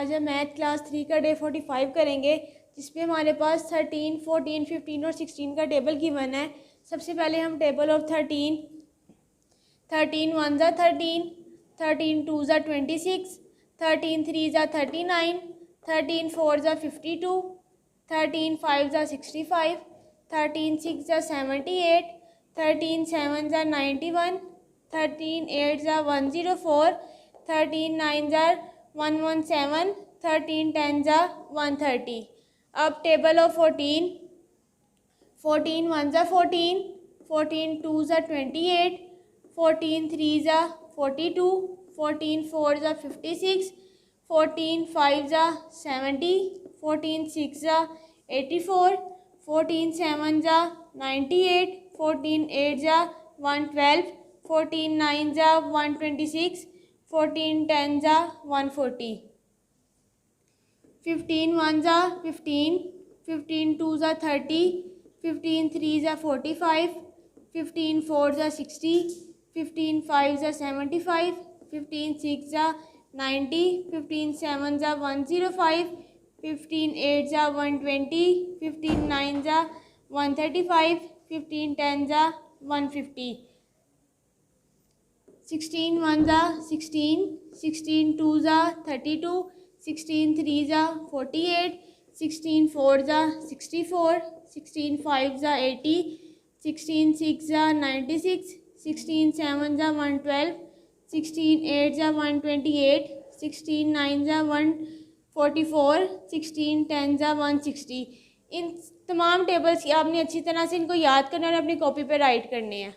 आज हम math class 3 का डे 45 करेंगे, जिसमें हमारे पास 13, 14, 15 और 16 का टेबल गिवन है। सबसे पहले हम टेबल ऑफ 13 1 ज़ा 13, 13 2 ज़ा 26, 13 3 ज़ा 39, 13 4 ज़ा 52, 13 5 ज़ा 65, 13 6 ज़ा 78, 13 7 ज़ा 91, 13 8 ज़ा 104, 13 9 ज़ा 117, 13 10 ज़ा 130। अब टेबल ऑफ 14 1 ज़ा 14, 14 2 ज़ा 28, 14 3 ज़ा 42, 14 4 ज़ा 56, 14 5 ज़ा 70, 14 6 ज़ा 84, 14 7 ज़ा 98, 14 8 ज़ा 112, 14 9 ज़ा 126, 14 10 ज़ा 140। 15 1 ज़ा 15, 15 2 ज़ा 30, 15 3 ज़ा 45, 15 4 ज़ा 60, 15 5 ज़ा 75, 15 6 ज़ा 90, 15 7 ज़ा 105, 15 8 ज़ा 120, 15 9 ज़ा 135, 15 10 ज़ा 150। 16 1 ज़ा 16, 16 2 ज़ा 32, 16 3 ज़ा 48, 16 4 ज़ा 64, 16 5 ज़ा 80, 16 6 ज़ा 96, 16 7 ज़ा 112, 16 8 ज़ा 128, 16 9 ज़ा 144, 16 10 ज़ा 160। इन तमाम टेबल्स की आपने अच्छी तरह से इनको याद करना और अपनी कॉपी पे राइट करने हैं।